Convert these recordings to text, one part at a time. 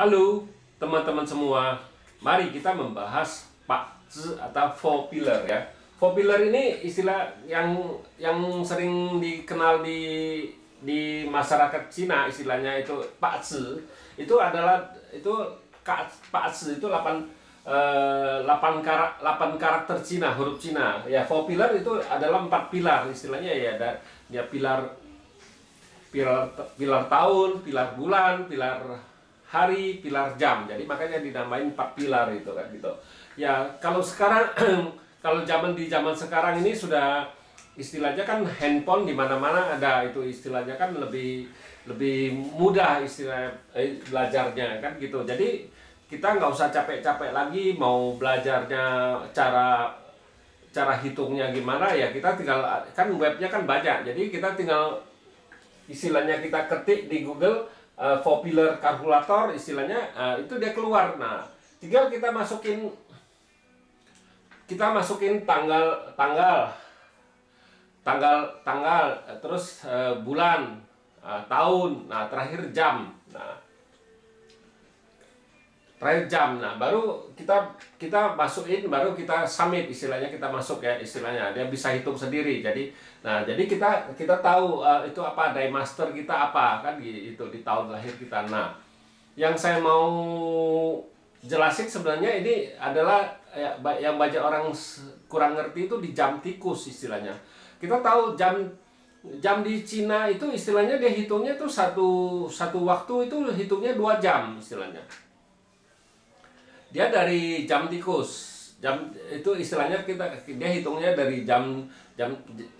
Halo teman-teman semua, mari kita membahas Pakzi atau Four Pillar ya. Four Pillar ini istilah yang sering dikenal di masyarakat Cina, istilahnya itu Pakzi. Itu adalah Pakzi itu 8 karakter Cina, huruf Cina. Ya, Four Pillar itu adalah 4 pilar istilahnya ya. Ada ya pilar tahun, pilar bulan, pilar hari, pilar jam. Jadi makanya dinamain 4 pilar itu kan gitu. Ya, kalau sekarang kalau di zaman sekarang ini sudah istilahnya kan handphone di mana-mana ada, itu istilahnya kan lebih mudah istilah belajarnya kan gitu. Jadi kita nggak usah capek-capek lagi mau belajarnya cara hitungnya gimana ya, kita tinggal kan webnya kan banyak. Jadi kita tinggal istilahnya kita ketik di Google Four Pillar kalkulator istilahnya, itu dia keluar. Nah, tinggal kita masukin tanggal, terus bulan, tahun, nah terakhir jam. Nah baru kita masukin, baru kita submit istilahnya, kita masuk ya istilahnya, dia bisa hitung sendiri. Jadi kita tahu itu apa, day master kita apa kan itu di tahun lahir kita. Nah, yang saya mau jelasin sebenarnya ini adalah yang banyak orang kurang ngerti itu di jam tikus istilahnya. Kita tahu jam di Cina itu istilahnya dia hitungnya tuh satu waktu itu hitungnya 2 jam istilahnya. Dia dari jam tikus. Jam itu istilahnya dia hitungnya dari jam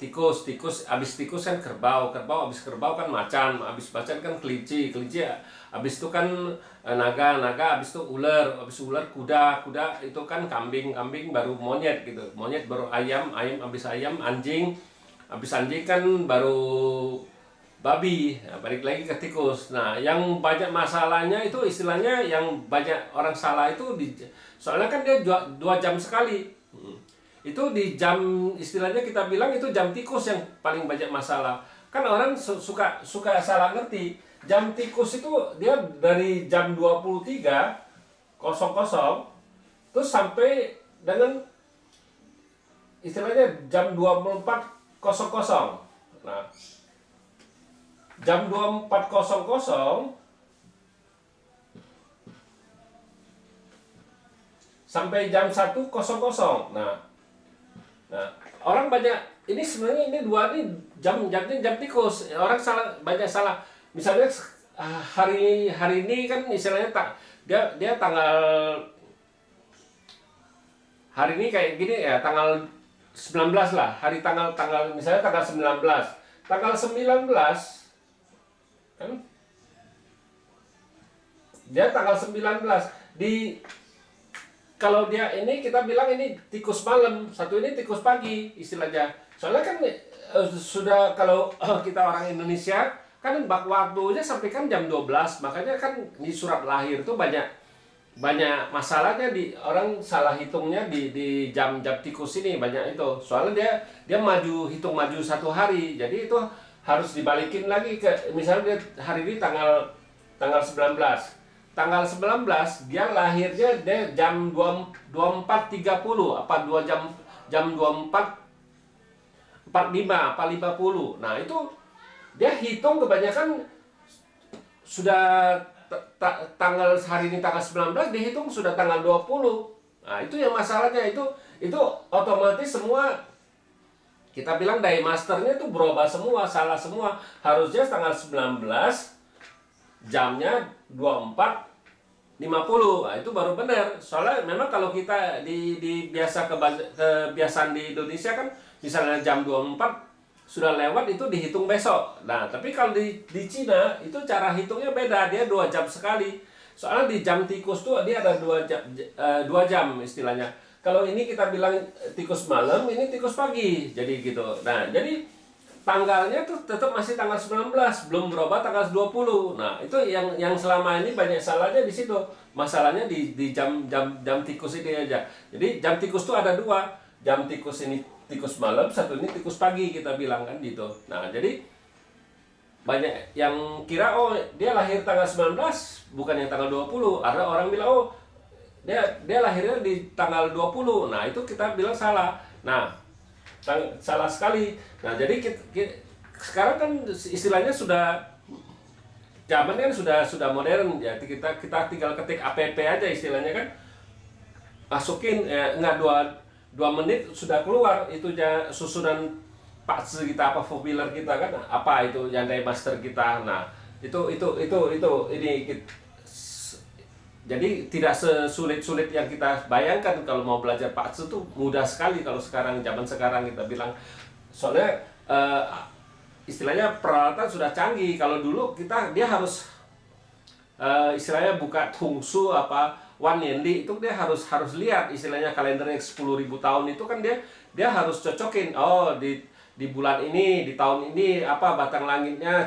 tikus. Habis tikus kan kerbau, habis kerbau kan macan, habis macan kan kelinci, habis itu kan naga, habis itu ular, habis ular kuda itu kan kambing baru monyet gitu. Monyet baru ayam, habis ayam anjing, habis anjing kan baru babi. Nah, balik lagi ke tikus. Nah, yang banyak masalahnya itu istilahnya, yang banyak orang salah itu soalnya kan dia 2 jam sekali. Itu di jam, istilahnya kita bilang itu jam tikus yang paling banyak masalah. Kan orang suka salah ngerti. Jam tikus itu dia dari jam 23.00 terus sampai dengan istilahnya jam 24.00. Nah, jam 24.00 sampai jam 1.00. Nah, orang banyak ini sebenarnya ini jamnya jam tikus. Orang banyak salah. Misalnya hari ini kan istilahnya dia tanggal hari ini kayak gini ya, tanggal 19 lah. Tanggal misalnya tanggal 19. Tanggal 19 kan dia tanggal 19 kalau dia ini kita bilang ini tikus malam, satu ini tikus pagi istilahnya. Soalnya kan sudah kalau kita orang Indonesia kan waktunya sampai kan jam 12, makanya kan di surat lahir tuh banyak masalahnya, di orang salah hitungnya di jam tikus ini banyak itu. Soalnya dia hitung maju 1 hari, jadi itu harus dibalikin lagi ke misalnya dia hari ini tanggal 19. Tanggal 19 dia lahirnya dia jam 24.30 apa 2 jam 24.45 apa 50. Nah, itu dia hitung kebanyakan sudah tanggal hari ini tanggal 19 dihitung sudah tanggal 20. Nah, itu yang masalahnya, itu otomatis semua kita bilang day masternya itu berubah semua, salah semua. Harusnya tanggal 19 jamnya 24.50. Nah, itu baru benar. Soalnya memang kalau kita kebiasaan di Indonesia kan misalnya jam 24 sudah lewat itu dihitung besok. Nah, tapi kalau di Cina itu cara hitungnya beda, dia 2 jam sekali. Soalnya di jam tikus tuh dia ada 2 jam istilahnya. Kalau ini kita bilang tikus malam, ini tikus pagi, jadi gitu. Nah, jadi tanggalnya tuh tetap masih tanggal 19, belum berubah tanggal 20. Nah, itu yang selama ini banyak salahnya di situ. Masalahnya di jam tikus ini aja. Jadi jam tikus tuh ada 2. Jam tikus ini tikus malam, satu ini tikus pagi kita bilang kan gitu. Nah, jadi banyak yang kira oh dia lahir tanggal 19 bukan yang tanggal 20. Ada orang bilang oh dia lahirnya di tanggal 20. Nah, itu kita bilang salah. Nah, salah sekali. Nah, jadi sekarang kan istilahnya sudah zaman kan sudah modern. Jadi kita tinggal ketik app aja istilahnya kan. Masukin enggak 2 menit sudah keluar itu susunan patch kita apa populer kita kan apa itu Hyundai Master kita. Nah itu ini jadi tidak sesulit yang kita bayangkan. Kalau mau belajar patch itu mudah sekali kalau zaman sekarang kita bilang, soalnya istilahnya peralatan sudah canggih. Kalau dulu dia harus istilahnya buka tungsu apa Wan Yendi itu dia harus lihat istilahnya kalendernya 10.000 tahun itu kan dia harus cocokin di bulan ini di tahun ini apa batang langitnya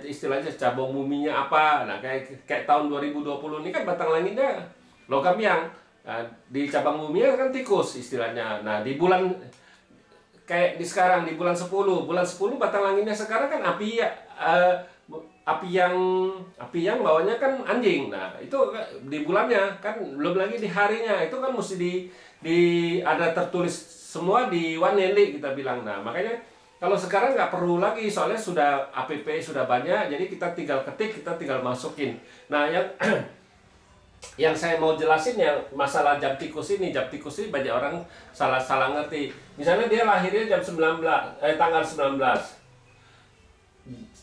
istilahnya cabang buminya apa. Nah kayak tahun 2020 ini kan batang langitnya logam yang di cabang buminya kan tikus istilahnya. Nah di bulan kayak sekarang di bulan 10 batang langitnya sekarang kan api yang bawahnya kan anjing. Nah itu di bulannya kan belum lagi di harinya itu kan mesti ada tertulis semua di Waneli kita bilang. Nah makanya kalau sekarang nggak perlu lagi soalnya sudah app sudah banyak, jadi kita tinggal ketik, kita tinggal masukin. Nah yang saya mau jelasin ya masalah jam tikus ini banyak orang salah ngerti. Misalnya dia lahirnya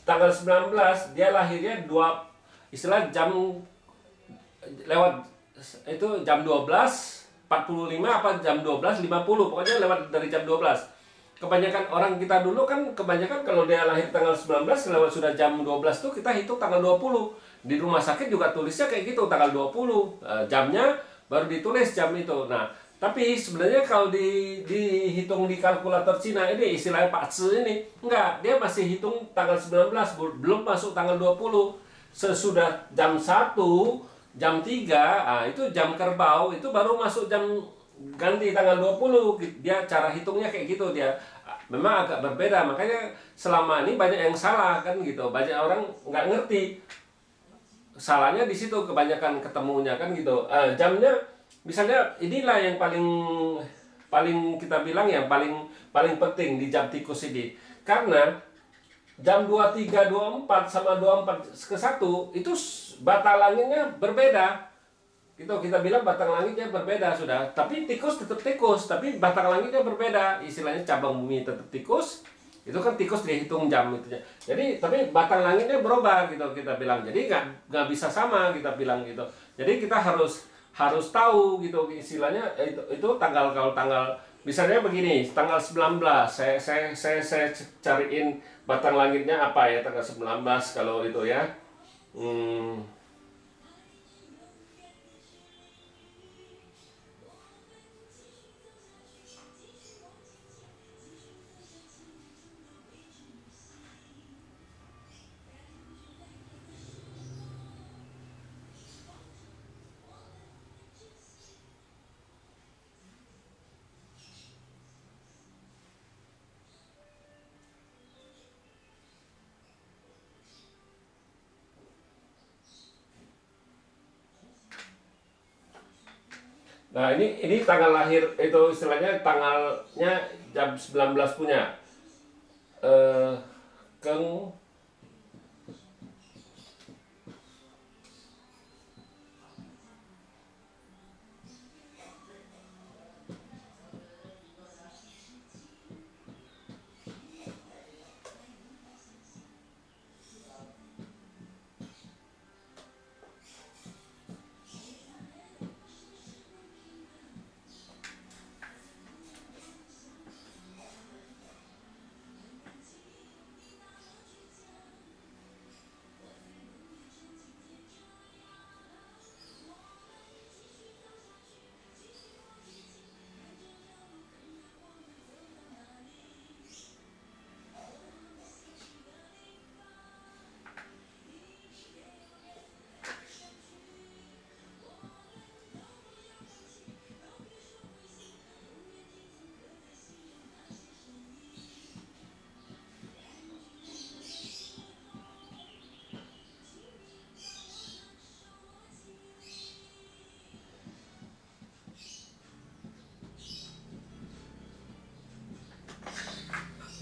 tanggal 19 dia lahirnya istilah jam lewat itu jam 12.45 apa jam 12.50 pokoknya lewat dari jam 12. Kebanyakan orang kita dulu kan kalau dia lahir tanggal 19 lewat sudah jam 12 tuh kita hitung tanggal 20. Di rumah sakit juga tulisnya kayak gitu tanggal 20 jamnya baru ditulis jam itu. Nah tapi sebenarnya kalau dihitung di kalkulator Cina ini istilahnya Pak Tse ini enggak, dia masih hitung tanggal 19 belum masuk tanggal 20. Sesudah jam 1 jam 3 itu jam kerbau itu baru masuk jam ganti tanggal 20. Dia cara hitungnya kayak gitu, dia memang agak berbeda. Makanya selama ini banyak yang salah kan gitu, banyak orang nggak ngerti. Salahnya di situ kebanyakan ketemunya kan gitu. Jamnya misalnya inilah yang paling kita bilang yang paling penting di jam tikus ini. Karena jam 23, 24 sama 24 ke 1 itu batang langitnya berbeda. Gitu kita bilang batang langitnya berbeda sudah. Tapi tikus tetap tikus, tapi batang langitnya berbeda. Istilahnya cabang bumi tetap tikus. Itu kan tikus dihitung jam itu. Jadi tapi batang langitnya berubah gitu kita bilang. Jadi nggak bisa sama kita bilang gitu. Jadi kita harus tahu gitu istilahnya itu kalau tanggal misalnya begini tanggal 19 saya cariin batang langitnya apa ya tanggal 19 kalau itu ya. Nah ini tanggal lahir itu istilahnya tanggalnya jam 19 punya. Keng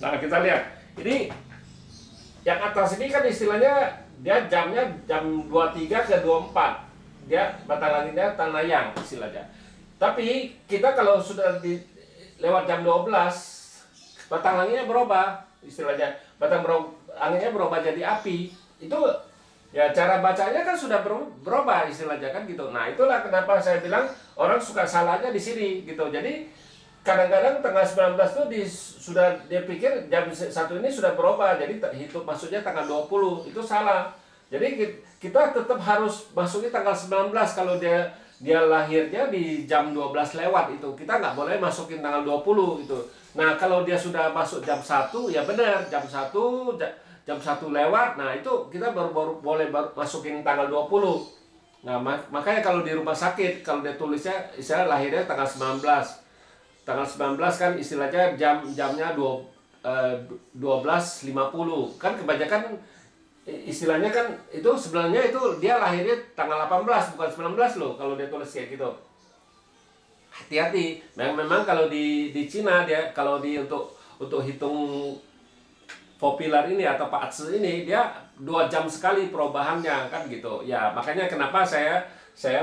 Nah, kita lihat. Ini yang atas ini kan istilahnya dia jamnya jam 23 ke 24. Dia batang langitnya tanah yang istilahnya. Tapi kita kalau sudah lewat jam 12, batang langitnya berubah istilahnya. Anginnya berubah jadi api. Itu ya cara bacanya kan sudah berubah istilahnya kan gitu. Nah, itulah kenapa saya bilang orang suka salahnya di sini gitu. Jadi kadang-kadang tanggal 19 tuh sudah dia pikir jam 1 ini sudah berubah, jadi hitung maksudnya tanggal 20, itu salah. Jadi kita tetap harus masukin tanggal 19 kalau dia lahirnya di jam 12 lewat itu. Kita nggak boleh masukin tanggal 20 gitu. Nah, kalau dia sudah masuk jam 1 ya benar, jam 1 lewat. Nah, itu kita baru boleh masukin tanggal 20. Nah, makanya kalau di rumah sakit kalau dia tulisnya istilah lahirnya tanggal 19. Tanggal 19 kan istilahnya jamnya 12.50 kan kebanyakan istilahnya kan itu sebenarnya itu dia lahirnya tanggal 18 bukan 19 loh kalau dia tulis kayak gitu. Hati-hati. Memang kalau di Cina dia kalau untuk hitung populer ini atau Pazi ini dia 2 jam sekali perubahannya kan gitu. Ya, makanya kenapa saya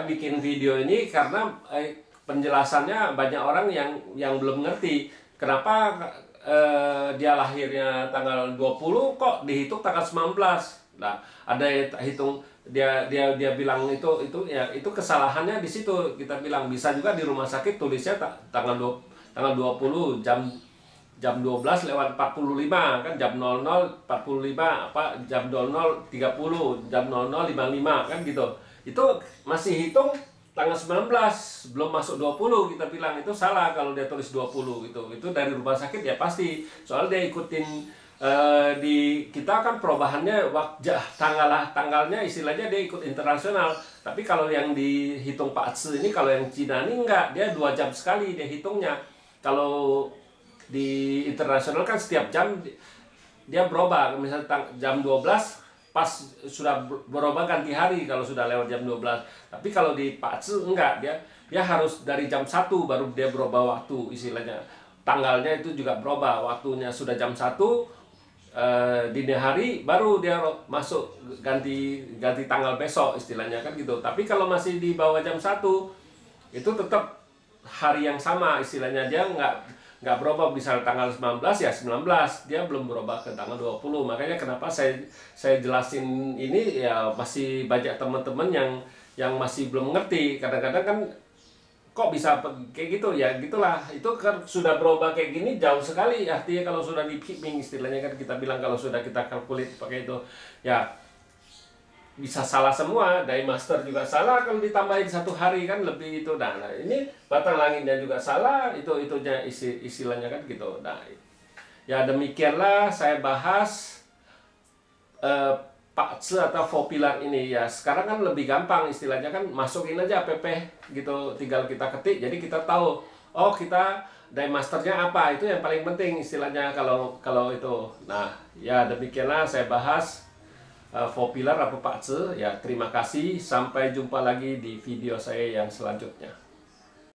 bikin video ini karena penjelasannya banyak orang yang belum ngerti kenapa dia lahirnya tanggal 20 kok dihitung tanggal 19. Nah, ada yang hitung dia bilang itu ya itu kesalahannya di situ. Kita bilang bisa juga di rumah sakit tulisnya tanggal 20 jam 12 lewat 45 kan jam 00.45 apa jam 00.30 jam 00.55 kan gitu. Itu masih hitung tanggal 19 belum masuk 20 kita bilang itu salah kalau dia tulis 20 gitu. Itu dari rumah sakit ya pasti. Soalnya dia ikutin di kita kan perubahannya tanggalnya istilahnya dia ikut internasional. Tapi kalau yang dihitung Pazi ini kalau yang Cina ini enggak, dia 2 jam sekali dia hitungnya. Kalau di internasional kan setiap jam dia berubah. Misalnya jam 12 pas sudah berubah ganti hari kalau sudah lewat jam 12. Tapi kalau di Pazi enggak, dia harus dari jam 1 baru dia berubah waktu istilahnya. Tanggalnya itu juga berubah, waktunya sudah jam 1 dini hari baru dia masuk ganti tanggal besok istilahnya kan gitu. Tapi kalau masih di bawah jam 1 itu tetap hari yang sama istilahnya, dia nggak berubah. Misal tanggal 19 ya 19, dia belum berubah ke tanggal 20. Makanya kenapa saya jelasin ini ya masih banyak teman-teman yang masih belum ngerti. Kadang-kadang kan kok bisa kayak gitu ya gitulah. Itu kan sudah berubah kayak gini jauh sekali artinya kalau sudah di keeping istilahnya kan kita bilang kalau sudah kita kalkulit pakai itu ya bisa salah semua. Dye master juga salah kalau ditambahin 1 hari kan lebih itu. Nah ini batang langitnya juga salah, itunya istilahnya kan gitu. Nah ya demikianlah saya bahas Pazi atau populer ini ya. Sekarang kan lebih gampang istilahnya kan masukin aja app gitu, tinggal kita ketik jadi kita tahu oh kita dye masternya apa, itu yang paling penting istilahnya kalau itu. Nah ya demikianlah saya bahas populer apa Pazi ya. Terima kasih, sampai jumpa lagi di video saya yang selanjutnya.